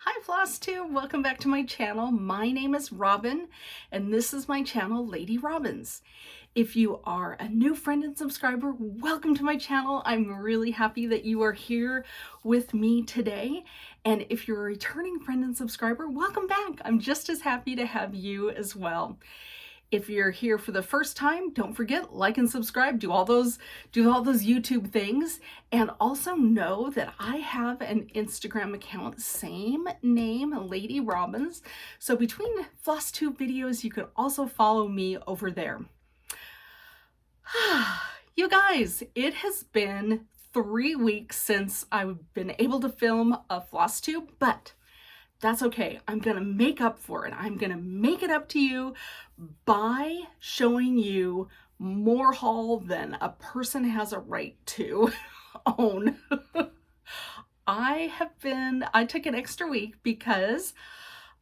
Hi FlossTube, welcome back to my channel. My name is Robin and this is my channel, Lady Robins. If you are a new friend and subscriber, welcome to my channel. I'm really happy that you are here with me today. And if you're a returning friend and subscriber, welcome back. I'm just as happy to have you as well. If you're here for the first time, don't forget, like and subscribe, do all those YouTube things. And also know that I have an Instagram account, same name, Lady Robins. So between FlossTube videos, you could also follow me over there. You guys, it has been 3 weeks since I've been able to film a FlossTube, but that's okay. I'm gonna make up for it. I'm gonna make it up to you by showing you more haul than a person has a right to own. I took an extra week because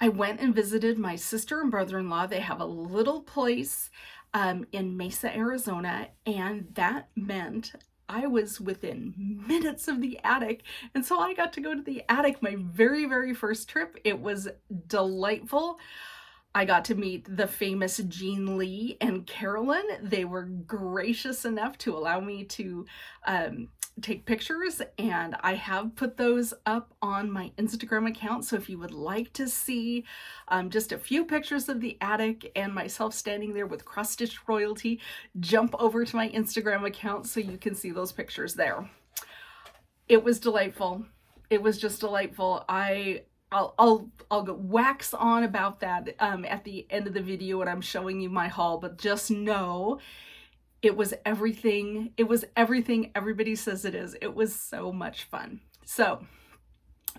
I went and visited my sister and brother-in-law. They have a little place in Mesa, Arizona, and that meant I was within minutes of the attic, and so I got to go to the attic my very first trip. It was delightful. I got to meet the famous Jean Lee and Carolyn. They were gracious enough to allow me to take pictures, and I have put those up on my Instagram account. So if you would like to see just a few pictures of the attic and myself standing there with cross-stitch royalty, jump over to my Instagram account so you can see those pictures there. It was delightful. It was just delightful. I'll go wax on about that at the end of the video when I'm showing you my haul, but just know it was everything. It was everything everybody says it is. It was so much fun. So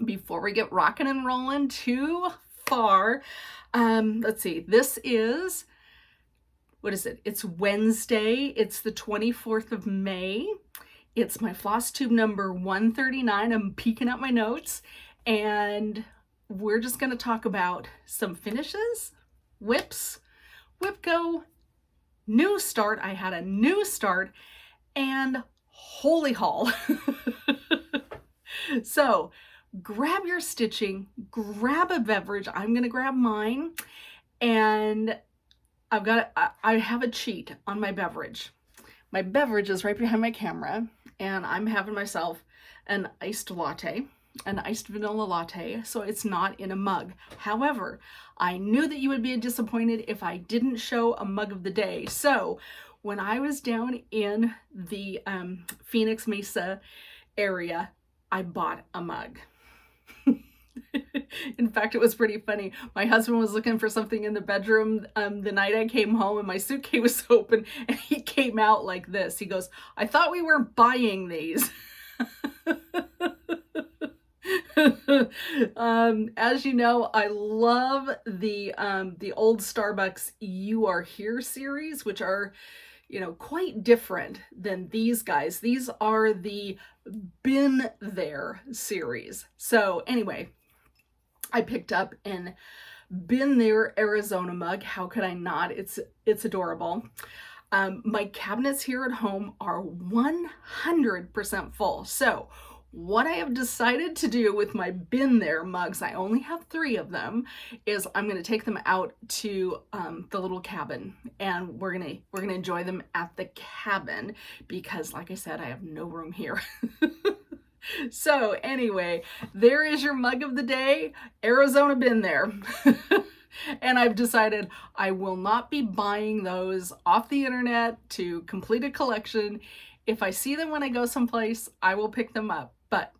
before we get rocking and rolling too far, let's see, this is, what is it? It's Wednesday. It's the 24th of May. It's my FlossTube number 139. I'm peeking at my notes, and we're just going to talk about some finishes, whips, whip go, new start. I had a new start, and holy haul. So grab your stitching, grab a beverage. I'm going to grab mine, and I have a cheat on my beverage. My beverage is right behind my camera, and I'm having myself an iced latte, an iced vanilla latte, so it's not in a mug. However, I knew that you would be disappointed if I didn't show a mug of the day. So when I was down in the Phoenix Mesa area, I bought a mug. In fact, it was pretty funny. My husband was looking for something in the bedroom the night I came home, and my suitcase was open, and he came out like this. He goes, "I thought we weren't buying these." As you know, I love the old Starbucks You Are Here series, which are, you know, quite different than these guys. These are the Been There series. So anyway, I picked up an Been There Arizona mug. How could I not? It's adorable. My cabinets here at home are 100% full. So what I have decided to do with my Been There mugs, I only have 3 of them, is I'm going to take them out to the little cabin, and we're gonna enjoy them at the cabin because, like I said, I have no room here. So anyway, there is your mug of the day, Arizona Been There. And I've decided I will not be buying those off the internet to complete a collection. If I see them when I go someplace, I will pick them up, but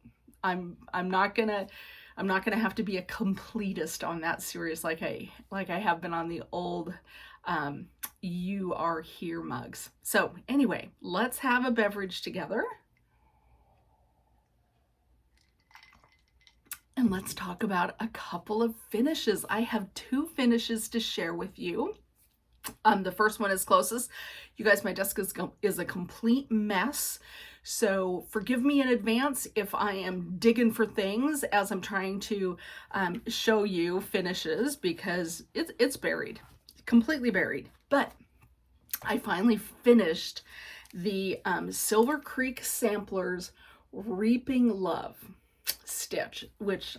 I'm not gonna have to be a completist on that series like I have been on the old You Are Here mugs. So anyway, let's have a beverage together. And let's talk about a couple of finishes. I have 2 finishes to share with you. The first one is closest. You guys, my desk is a complete mess, so forgive me in advance if I am digging for things as I'm trying to show you finishes, because it's buried, completely buried. But I finally finished the Silver Creek Samplers Reaping Love stitch, which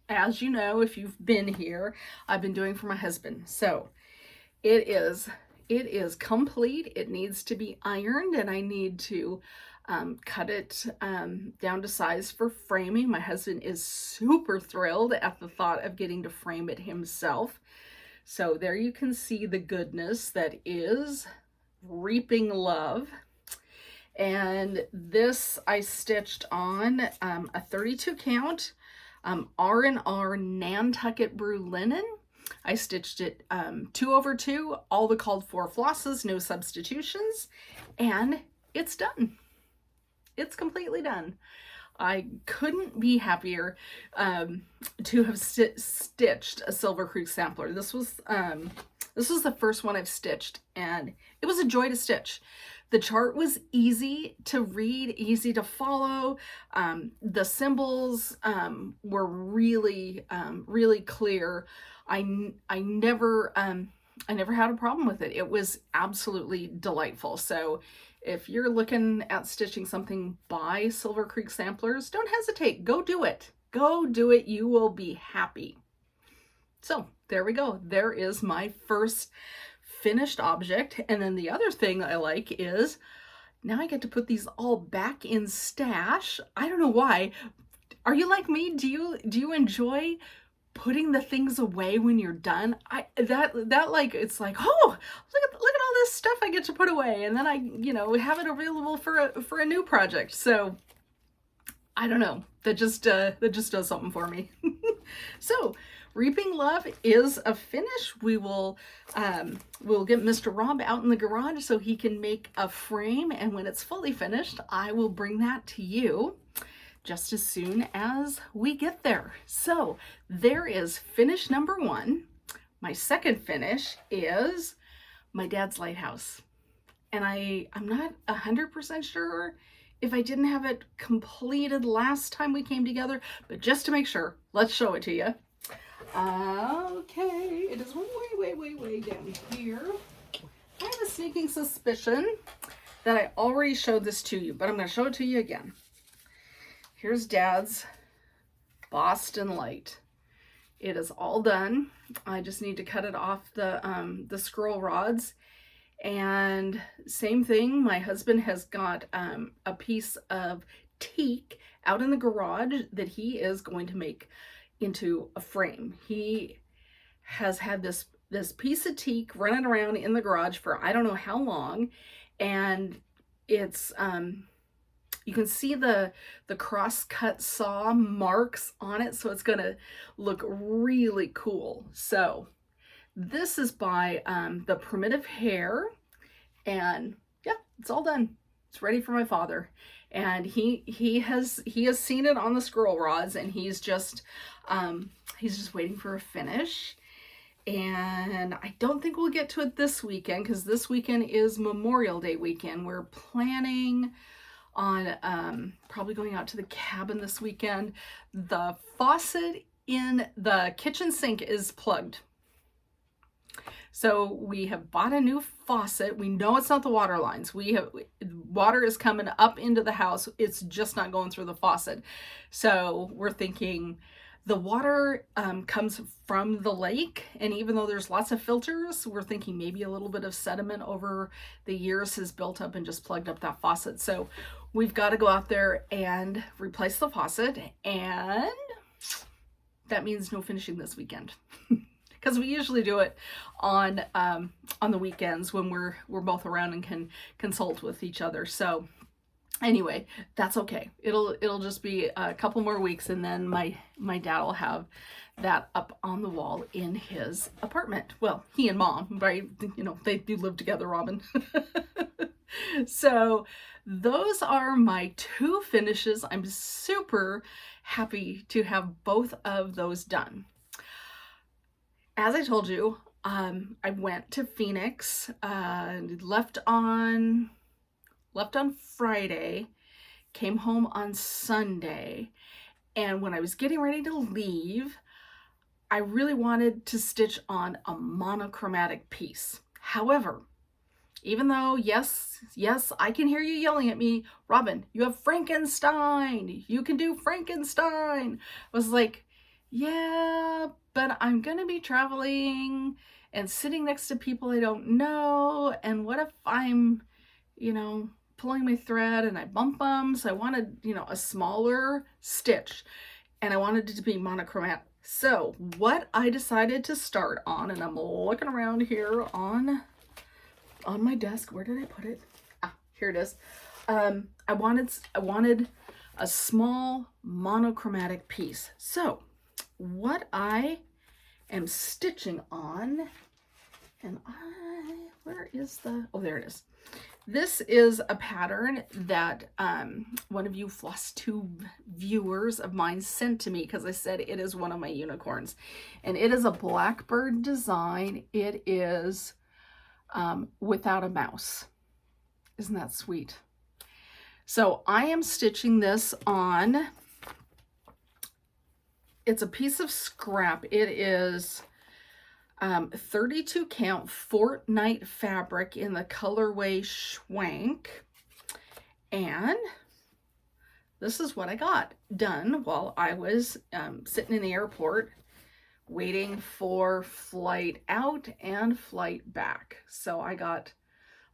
as you know, if you've been here, I've been doing for my husband. So it is complete. It needs to be ironed, and I need to cut it down to size for framing. My husband is super thrilled at the thought of getting to frame it himself. So there you can see the goodness that is Reaping Love. And this I stitched on a 32 count R&R Nantucket Brew linen. I stitched it 2/2, all the called for flosses, no substitutions, and it's done. It's completely done. I couldn't be happier to have stitched a Silver Creek sampler. This was the first one I've stitched, and it was a joy to stitch. The chart was easy to read, easy to follow. The symbols were really, really clear. I never had a problem with it. It was absolutely delightful. So if you're looking at stitching something by Silver Creek Samplers, don't hesitate. Go do it. Go do it. You will be happy. So there we go. There is my first finished object. And then the other thing I like is now I get to put these all back in stash. I don't know why. Are you like me? Do you enjoy putting the things away when you're done? That like, it's like, oh, look at all this stuff I get to put away, and then I have it available for a new project. So I don't know, that just does something for me. So Reaping Love is a finish. We'll get Mr. Rob out in the garage so he can make a frame, and when it's fully finished, I will bring that to you just as soon as we get there. So there is finish number 1. My second finish is my dad's lighthouse. And I'm not 100% sure if I didn't have it completed last time we came together, but just to make sure, let's show it to you. Okay, it is way down here. I have a sneaking suspicion that I already showed this to you, but I'm going to show it to you again. Here's Dad's Boston Light. It is all done. I just need to cut it off the scroll rods. And same thing, my husband has got a piece of teak out in the garage that he is going to make into a frame. He has had this piece of teak running around in the garage for I don't know how long, and it's you can see the cross-cut saw marks on it, so it's gonna look really cool. So this is by the Primitive Hair, and yeah, it's all done. It's ready for my father, and he has seen it on the scroll rods, and he's just waiting for a finish. And I don't think we'll get to it this weekend, because this weekend is Memorial Day weekend. We're planning on probably going out to the cabin this weekend. The faucet in the kitchen sink is plugged. So we have bought a new faucet. We know it's not the water lines. Water is coming up into the house. It's just not going through the faucet. So we're thinking the water comes from the lake, and even though there's lots of filters, we're thinking maybe a little bit of sediment over the years has built up and just plugged up that faucet. So we've got to go out there and replace the faucet, and that means no finishing this weekend. Because we usually do it on the weekends when we're both around and can consult with each other. So anyway, that's okay. It'll just be a couple more weeks, and then my dad will have that up on the wall in his apartment. Well, he and Mom, right? They do live together, Robin. So those are my 2 finishes. I'm super happy to have both of those done. As I told you, I went to Phoenix, left on Friday, came home on Sunday, and when I was getting ready to leave, I really wanted to stitch on a monochromatic piece. However, even though, yes, I can hear you yelling at me, Robin, you have Frankenstein, you can do Frankenstein. I was like, yeah, but I'm gonna be traveling and sitting next to people I don't know. And what if I'm, you know, pulling my thread and I bump them? So I wanted, you know, a smaller stitch and I wanted it to be monochromatic. So what I decided to start on, and I'm looking around here on my desk. Where did I put it? Ah, here it is. I wanted a small monochromatic piece. So what I am stitching on, and where is oh, there it is. This is a pattern that one of you FlossTube viewers of mine sent to me because I said it is one of my unicorns. And it is a blackbird design. It is without a mouse. Isn't that sweet? So I am stitching this on, it's a piece of scrap. It is 32 count Fortnite fabric in the colorway Schwank. And this is what I got done while I was sitting in the airport waiting for flight out and flight back. So I got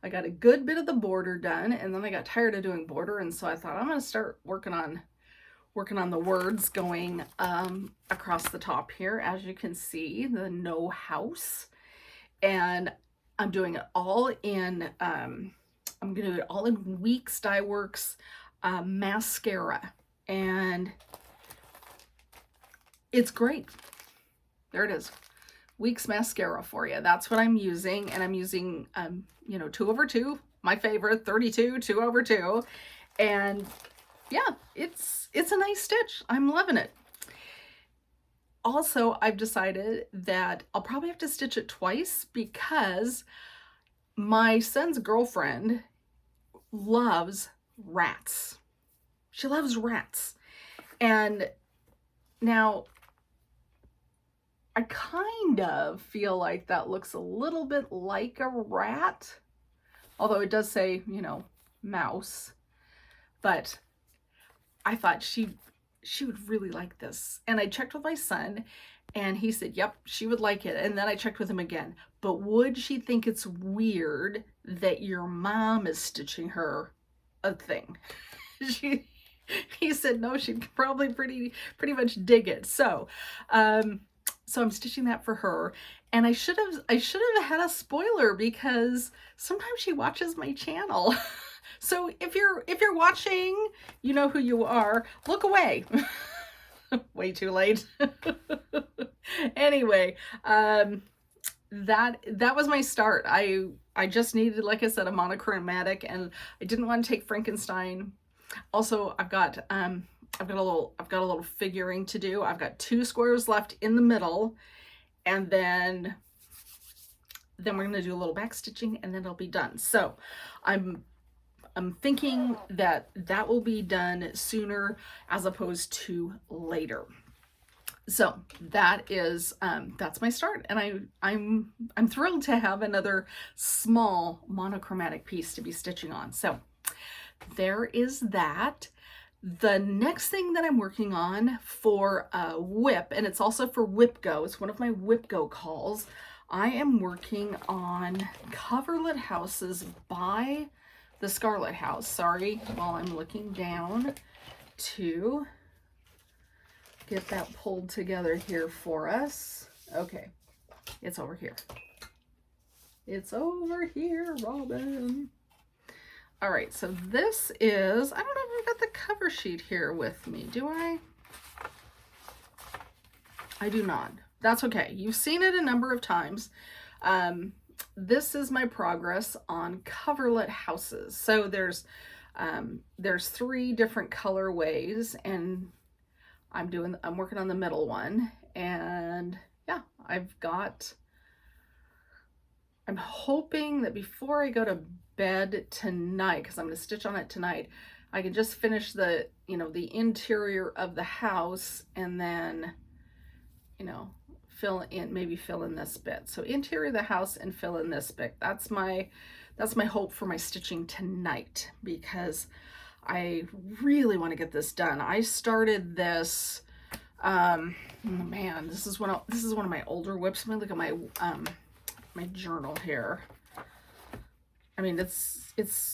a good bit of the border done, and then I got tired of doing border, and so I thought I'm going to start working on the words going across the top here. As you can see, the no house, and I'm doing it all in I'm going to do it all in Weeks Dye Works mascara, and it's great. There it is. Weeks mascara for you. That's what I'm using, and I'm using you know, 2/2, my favorite, 32 2/2, and yeah, it's a nice stitch. I'm loving it. Also, I've decided that I'll probably have to stitch it twice because my son's girlfriend loves rats. She loves rats, and now I kind of feel like that looks a little bit like a rat, although it does say, you know, mouse. But I thought she would really like this. And I checked with my son, and he said, yep, she would like it. And then I checked with him again. But would she think it's weird that your mom is stitching her a thing? He said, no, she'd probably pretty much dig it. So, so I'm stitching that for her, and I should have had a spoiler because sometimes she watches my channel. So if you're watching, you know who you are. Look away. Way too late. Anyway, that was my start. I just needed, like I said, a monochromatic, and I didn't want to take Frankenstein. Also, I've got a little figuring to do. I've got 2 squares left in the middle, and then we're going to do a little back stitching, and then it'll be done. So I'm thinking that will be done sooner as opposed to later. So that is that's my start, and I'm thrilled to have another small monochromatic piece to be stitching on. So there is that. The next thing that I'm working on for WIP, and it's also for WIP Go, it's one of my WIP Go calls. I am working on Coverlet Houses by the Scarlet House. Sorry, while I'm looking down to get that pulled together here for us. Okay, it's over here. It's over here, Robin. All right, so this is, I don't know if I've got the cover sheet here with me. Do I? I do not. That's okay. You've seen it a number of times. This is my progress on Coverlet Houses. So there's 3 different colorways, and I'm working on the middle one, and yeah, I'm hoping that before I go to bed tonight, because I'm going to stitch on it tonight, I can just finish the interior of the house, and then, maybe fill in this bit. So interior of the house and fill in this bit. That's my hope for my stitching tonight, because I really want to get this done. I started this Man, this is one of my older whips. Let me look at my my journal here. I mean, it's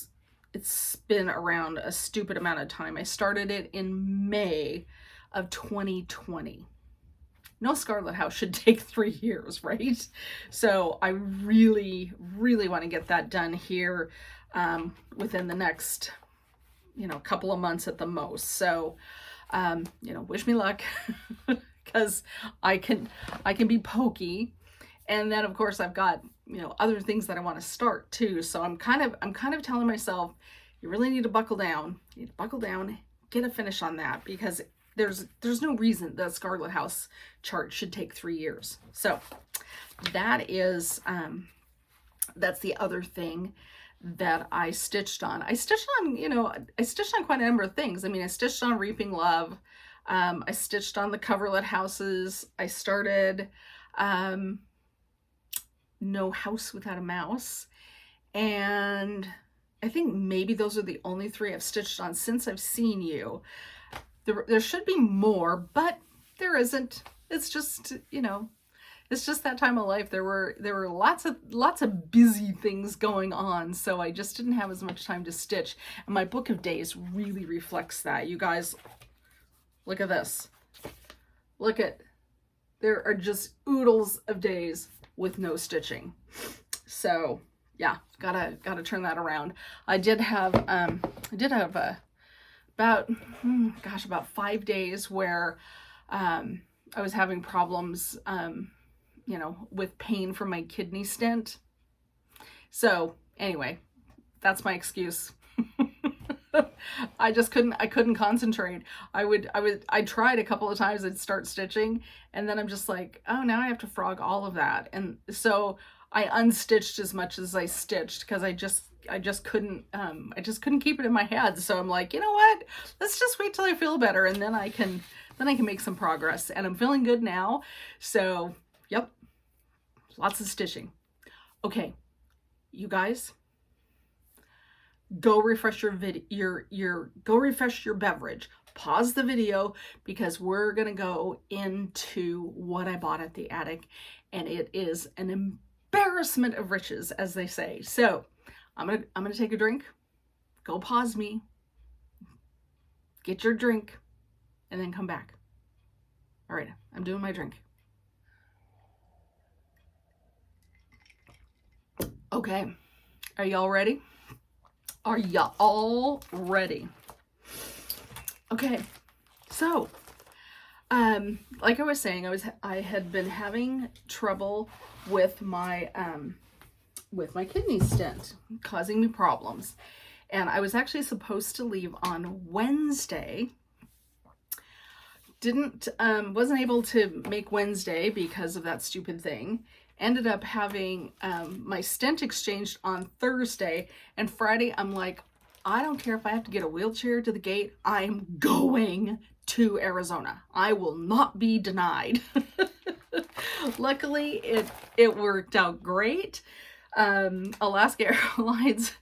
been around a stupid amount of time. I started it in May of 2020. No Scarlet House should take 3 years, right? So I really, really want to get that done here within the next, couple of months at the most. So, wish me luck because I can be pokey. And then of course I've got, other things that I want to start too. So I'm kind of telling myself, you really need to buckle down. You need to buckle down, get a finish on that, because there's no reason the Scarlet House chart should take 3 years. So that is that's the other thing that I stitched on. I stitched on quite a number of things. I mean, I stitched on Reaping Love. I stitched on the coverlet houses. I started No House Without a Mouse. And I think maybe those are the only 3 I've stitched on since I've seen you. There should be more, but there isn't. It's just, it's just that time of life. There were lots of busy things going on, so I just didn't have as much time to stitch. And my book of days really reflects that. You guys, look at this. There are just oodles of days with no stitching. So yeah, gotta turn that around. I did have about 5 days where I was having problems, with pain from my kidney stent. So anyway, that's my excuse. I couldn't concentrate. I tried a couple of times. I'd start stitching and then I'm just like, oh, now I have to frog all of that. And so I unstitched as much as I stitched because I just couldn't keep it in my head. So I'm like, you know what? Let's just wait till I feel better and then I can make some progress. And I'm feeling good now. So, yep. Lots of stitching. Okay. You guys, go refresh go refresh your beverage. Pause the video because we're going to go into what I bought at the attic, and it is an embarrassment of riches, as they say. So, I'm going to take a drink. Go pause me. Get your drink and then come back. All right, I'm doing my drink. Okay. Are y'all ready? Are y'all ready? Okay. So, like I was saying, I had been having trouble with my kidney stent, causing me problems. And I was actually supposed to leave on Wednesday. Wasn't able to make Wednesday because of that stupid thing. Ended up having my stent exchanged on Thursday, and Friday I'm like, I don't care if I have to get a wheelchair to the gate. I'm going to Arizona. I will not be denied. Luckily, it worked out great. Alaska Airlines,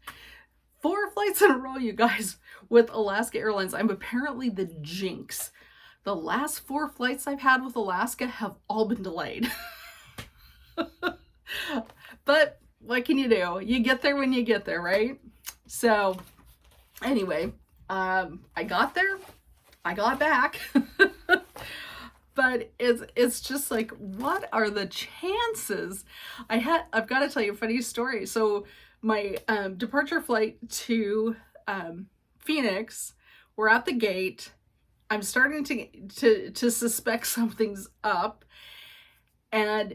4 flights in a row, you guys, with Alaska Airlines. I'm apparently the jinx. The last 4 flights I've had with Alaska have all been delayed. But what can you do? You get there when you get there, right? So anyway, I got there, I got back. But it's just like, what are the chances? I've got to tell you a funny story. So my departure flight to Phoenix, we're at the gate. I'm starting to suspect something's up, and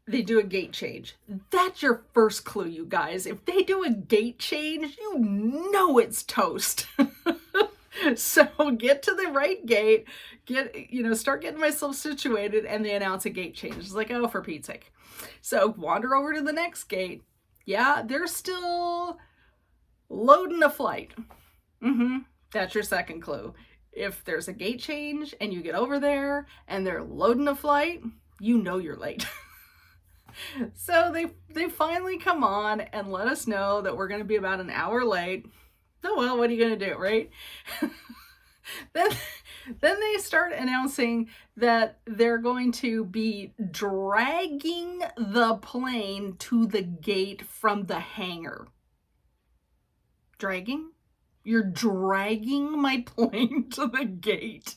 they do a gate change. That's your first clue, you guys. If they do a gate change, you know it's toast. So get to the right gate, start getting myself situated, and they announce a gate change. It's like, oh, for Pete's sake. So wander over to the next gate. Yeah, they're still loading a flight. That's your second clue. If there's a gate change and you get over there and they're loading a flight, you know you're late. So they finally come on and let us know that we're going to be about an hour late. Oh, well, what are you going to do, right? Then they start announcing that they're going to be dragging the plane to the gate from the hangar. Dragging? You're dragging my plane to the gate.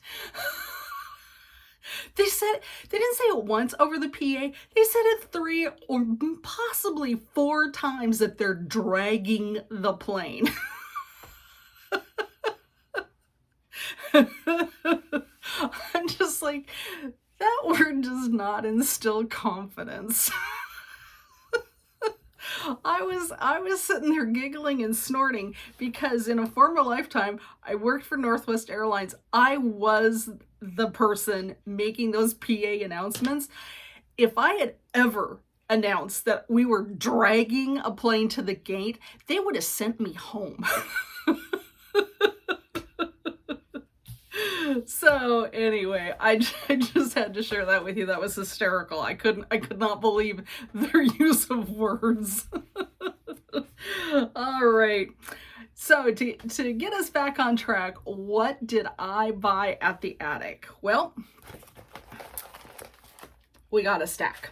They didn't say it once over the PA. They said it 3 or possibly 4 times that they're dragging the plane. I'm just like, that word does not instill confidence. I was sitting there giggling and snorting because in a former lifetime, I worked for Northwest Airlines. I was the person making those PA announcements. If I had ever announced that we were dragging a plane to the gate, they would have sent me home. So anyway, I just had to share that with you. That was hysterical. I could not believe their use of words. All right. So to get us back on track, what did I buy at the attic? Well, we got a stack.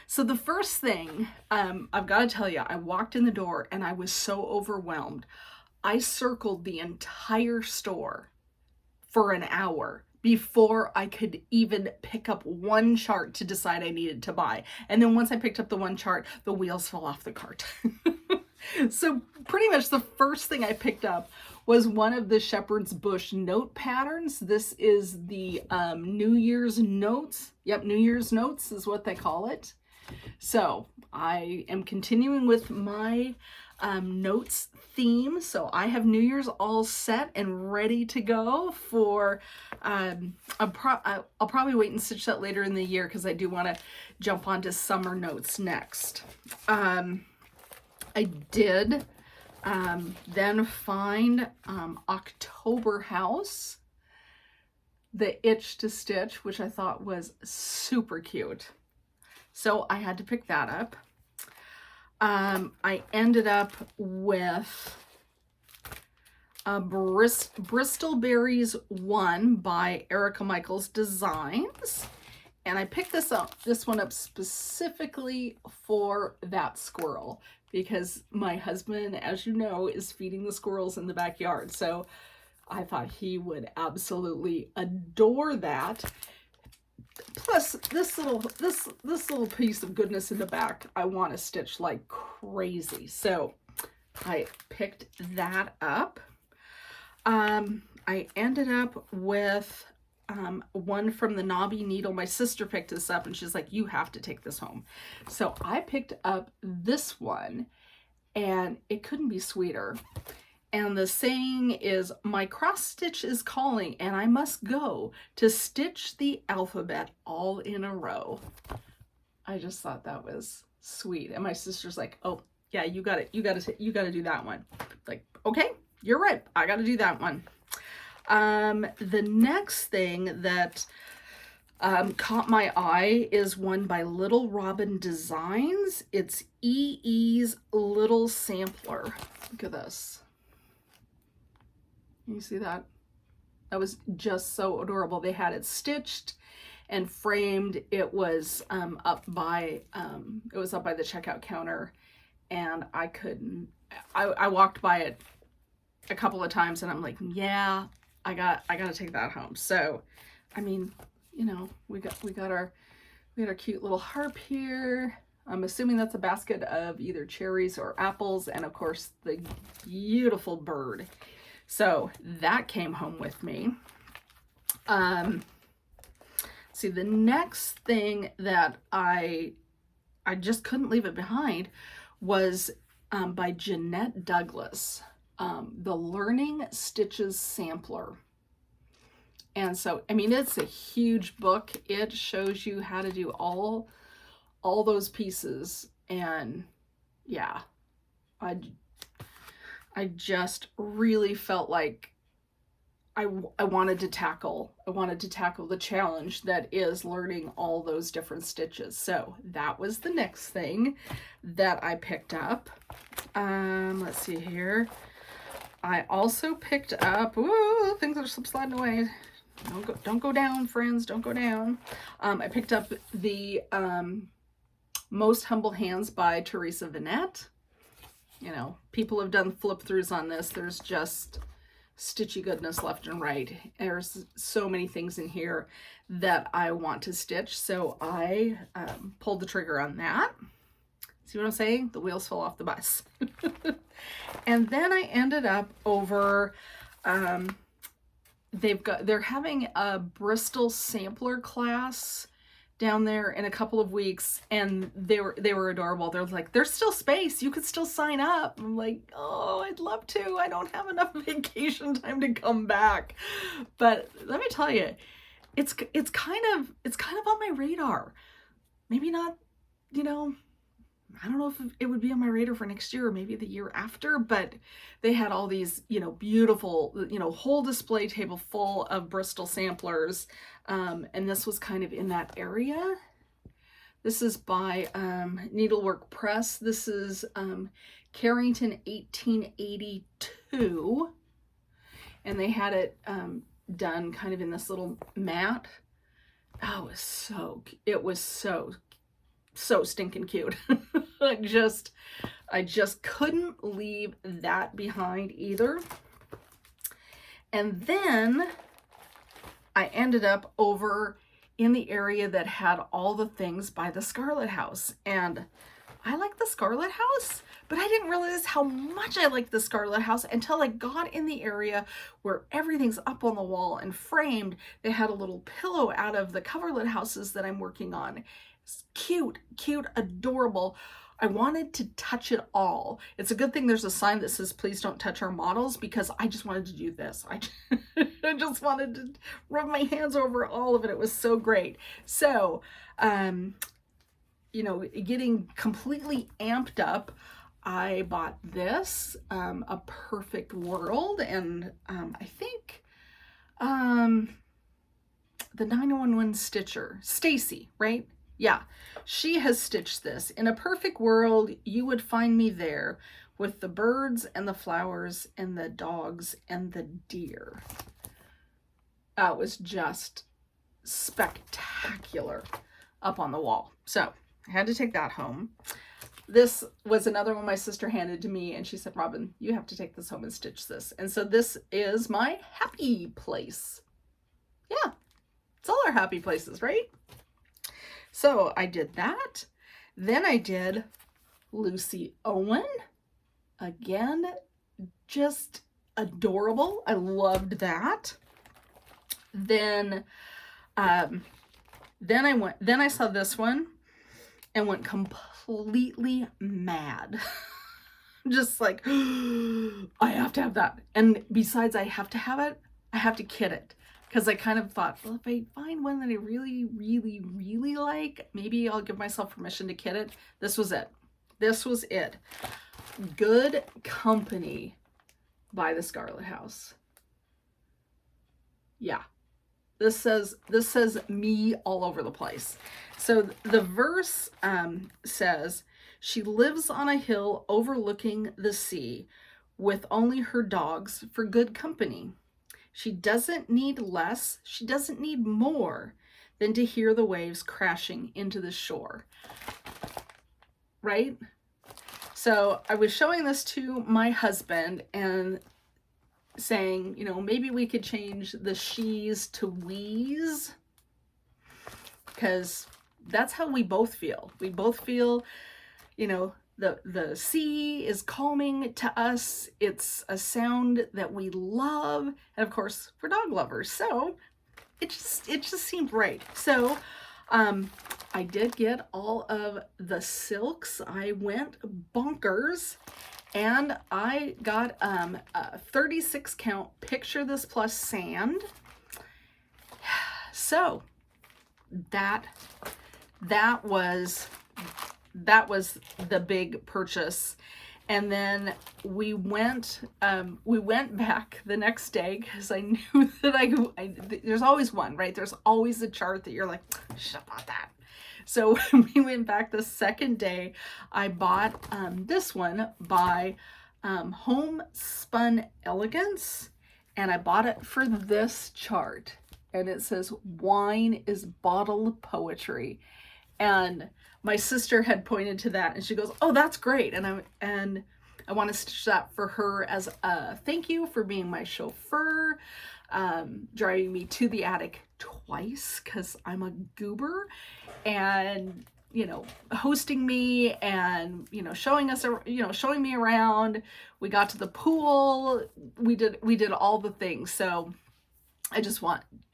So the first thing, I've got to tell you, I walked in the door and I was so overwhelmed. I circled the entire store for an hour before I could even pick up one chart to decide I needed to buy. And then once I picked up the one chart, the wheels fell off the cart. So pretty much the first thing I picked up was one of the Shepherd's Bush note patterns. This is the New Year's notes. Yep, New Year's notes is what they call it. So I am continuing with my notes theme. So I have New Year's all set and ready to go for, I'll probably wait and stitch that later in the year because I do want to jump onto summer notes next. I did then find October House, the Itch to Stitch, which I thought was super cute. So I had to pick that up. I ended up with Bristol Berries 1 by Erica Michaels Designs. And I picked this one up specifically for that squirrel because my husband, as you know, is feeding the squirrels in the backyard. So I thought he would absolutely adore that. Plus this little piece of goodness in the back, I want to stitch like crazy. So I picked that up. I ended up with one from the Knobby Needle. My sister picked this up and she's like, you have to take this home. So I picked up this one and it couldn't be sweeter. And the saying is, my cross stitch is calling and I must go to stitch the alphabet all in a row. I just thought that was sweet. And my sister's like, oh yeah, you got to do that one. Like, okay, you're right. I got to do that one. The next thing that caught my eye is one by Little Robin Designs. It's EE's Little Sampler. Look at this. You see that? That was just so adorable. They had it stitched and framed. It was up by the checkout counter, and I walked by it a couple of times and I'm like, yeah, I gotta take that home. So I mean, you know, we got our cute little harp here. I'm assuming that's a basket of either cherries or apples, and of course the beautiful bird. So that came home with me. See, the next thing that I just couldn't leave it behind was by Jeanette Douglas, the Learning Stitches Sampler. And so, I mean, it's a huge book. It shows you how to do all those pieces. And yeah, I just really felt like I wanted to tackle the challenge that is learning all those different stitches. So that was the next thing that I picked up. Let's see here. I also picked up, ooh, things are sliding away. Don't go down, friends. Don't go down. I picked up the Most Humble Hands by Teresa Vinette. You know, people have done flip throughs on this. There's just stitchy goodness left and right. There's so many things in here that I want to stitch. So I pulled the trigger on that. See what I'm saying? The wheels fell off the bus. And then I ended up over, they're having a Bristol sampler class down there in a couple of weeks, and they were adorable. They're like, there's still space, you could still sign up. I'm like, oh, I'd love to. I don't have enough vacation time to come back. But let me tell you, it's kind of on my radar. Maybe not, you know, I don't know if it would be on my radar for next year or maybe the year after, but they had all these, you know, beautiful, you know, whole display table full of Bristol samplers. And this was kind of in that area. This is by Needlework Press. This is Carrington 1882. And they had it done kind of in this little mat. Oh, it was so stinking cute. I just couldn't leave that behind either. And then I ended up over in the area that had all the things by the Scarlet House. And I like the Scarlet House, but I didn't realize how much I liked the Scarlet House until I got in the area where everything's up on the wall and framed. They had a little pillow out of the coverlet houses that I'm working on. It's cute, adorable. I wanted to touch it all. It's a good thing there's a sign that says, please don't touch our models, because I just wanted to do this. I just wanted to rub my hands over all of it. It was so great. So, you know, getting completely amped up, I bought this, A Perfect World, and I think the 911 stitcher, Stacy, right? Yeah, she has stitched this. In a perfect world, you would find me there with the birds and the flowers and the dogs and the deer. That was just spectacular up on the wall. So I had to take that home. This was another one my sister handed to me, and she said, Robin, you have to take this home and stitch this. And so this is my happy place. Yeah, it's all our happy places, right? So I did that. Then I did Lucy Owen. Again, just adorable. I loved that. Then I saw this one and went completely mad. Just like, I have to have that. And besides I have to have it, I have to kit it. Because I kind of thought, well, if I find one that I really, really, really like, maybe I'll give myself permission to kit it. This was it. This was it. Good Company by the Scarlet House. Yeah. This says me all over the place. So the verse says, she lives on a hill overlooking the sea with only her dogs for good company. She doesn't need less, she doesn't need more than to hear the waves crashing into the shore. Right? So I was showing this to my husband and saying, you know, maybe we could change the she's to we's, because that's how we both feel. We both feel, you know, the sea is calming to us. It's a sound that we love. And of course, we're dog lovers. So it just seemed right. So I did get all of the silks. I went bonkers and I got a 36 count Picture This Plus sand. So that was the big purchase. And then we went back the next day because I knew that there's always one, right? There's always a chart that you're like, shut about that. So when we went back the second day, I bought this one by Homespun Elegance, and I bought it for this chart. and it says, "Wine is bottled poetry." And my sister had pointed to that, and she goes, "Oh, that's great." And I want to stitch that for her as a thank you for being my chauffeur, driving me to the attic twice because I'm a goober, and hosting me, and showing me around. We got to the pool. We did all the things. So I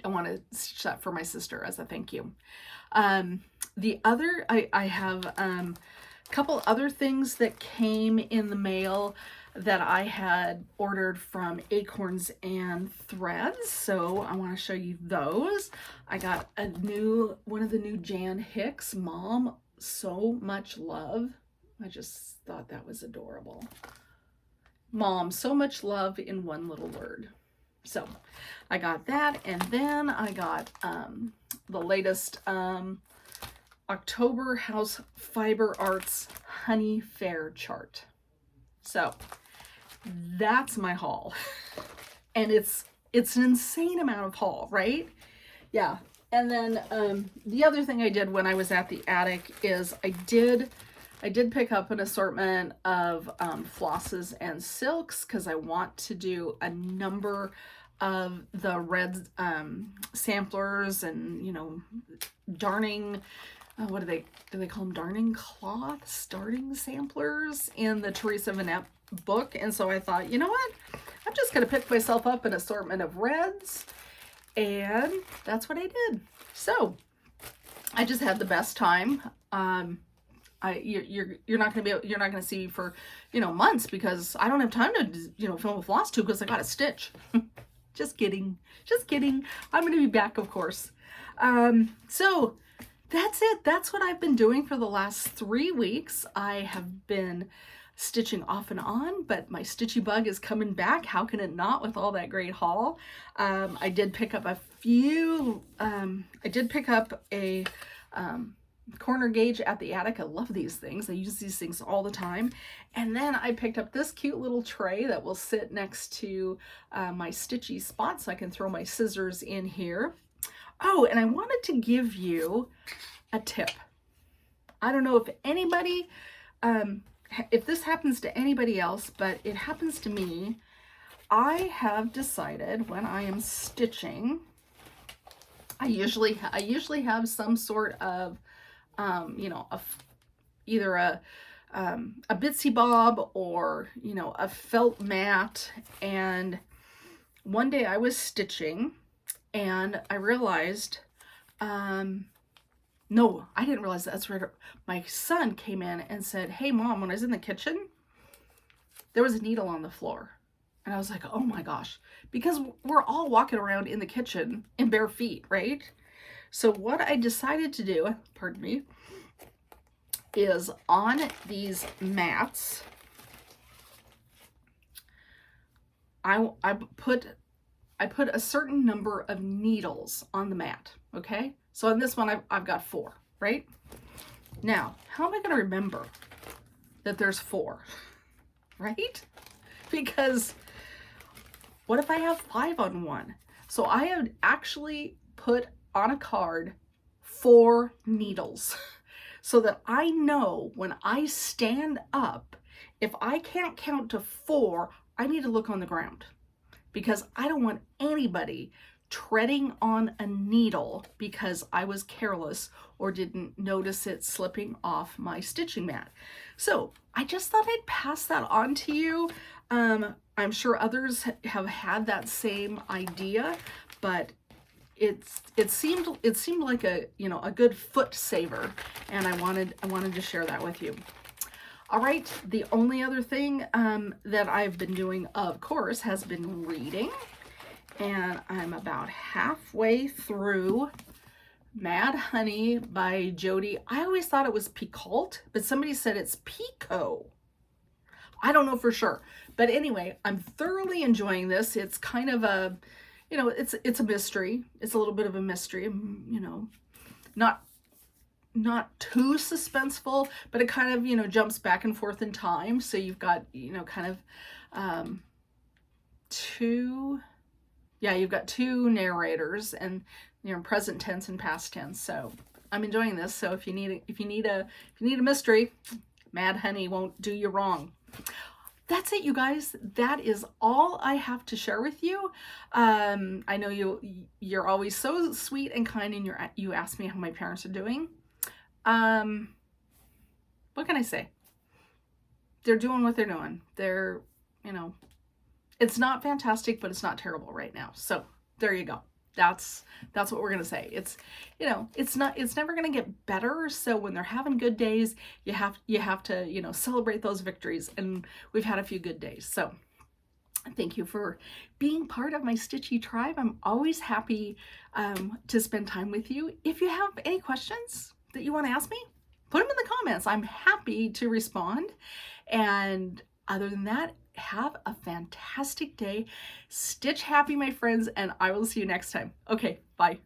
want to stitch that for my sister as a thank you. The other, I have a couple other things that came in the mail that I had ordered from Acorns and Threads. So I want to show you those. I got one of the new Jan Hicks, Mom, So Much Love. I just thought that was adorable. Mom, so much love in one little word. So I got that, and then I got the latest October House Fiber Arts Honey Fair chart. So that's my haul. And it's an insane amount of haul, right? Yeah. And then the other thing I did when I was at the attic is I did pick up an assortment of flosses and silks, because I want to do a number of the red samplers and darning, what do they call them, darning cloths, darning samplers in the Teresa Vanette book. And so I thought, you know what, I'm just gonna pick myself up an assortment of reds, and that's what I did. So I just had the best time. You're not gonna see me for months, because I don't have time to film with FlossTube, because I gotta stitch. Just kidding. I'm gonna be back, of course. So that's it. That's what I've been doing for the last 3 weeks. I have been stitching off and on, but my stitchy bug is coming back. How can it not, with all that great haul? I did pick up a corner gauge at the attic. I love these things. I use these things all the time. And then I picked up this cute little tray that will sit next to my stitchy spot, so I can throw my scissors in here. Oh, and I wanted to give you a tip. I don't know if anybody, if this happens to anybody else, but it happens to me. I have decided when I am stitching, I usually have some sort of either a Bitsy Bob or a felt mat. And one day I was stitching and I realized, no, I didn't realize that's right. My son came in and said, "Hey Mom, when I was in the kitchen, there was a needle on the floor." And I was like, oh my gosh, because we're all walking around in the kitchen in bare feet, right? So what I decided to do, pardon me, is on these mats, I put a certain number of needles on the mat, okay? So on this one, I've got 4, right? Now, how am I going to remember that there's 4, right? Because what if I have 5 on one? So I have actually put on a card 4 needles so that I know when I stand up, if I can't count to 4, I need to look on the ground, because I don't want anybody treading on a needle because I was careless or didn't notice it slipping off my stitching mat. So I just thought I'd pass that on to you. I'm sure others have had that same idea, but it seemed like a good foot saver, and I wanted to share that with you. All right, the only other thing that I've been doing, of course, has been reading, and I'm about halfway through Mad Honey by Jody. I always thought it was Picoult, but somebody said it's Pico. I don't know for sure, but anyway, I'm thoroughly enjoying this. It's kind of a, it's a mystery. It's a little bit of a mystery, not too suspenseful, but it kind of, jumps back and forth in time. So you've got, kind of two Yeah, you've got two narrators, and you're in present tense and past tense. So I'm enjoying this. So if you need a mystery, Mad Honey won't do you wrong. That's it, you guys. That is all I have to share with you. I know you're always so sweet and kind, and you ask me how my parents are doing. What can I say? They're doing what they're doing. They're, you know, it's not fantastic, but it's not terrible right now. So there you go. That's what we're gonna say. It's, you know, it's never gonna get better. So when they're having good days, you have to, you know, celebrate those victories. And we've had a few good days. So thank you for being part of my Stitchy tribe. I'm always happy to spend time with you. If you have any questions that you want to ask me, put them in the comments. I'm happy to respond. And other than that, have a fantastic day. Stitch happy, my friends, and I will see you next time. Okay, bye.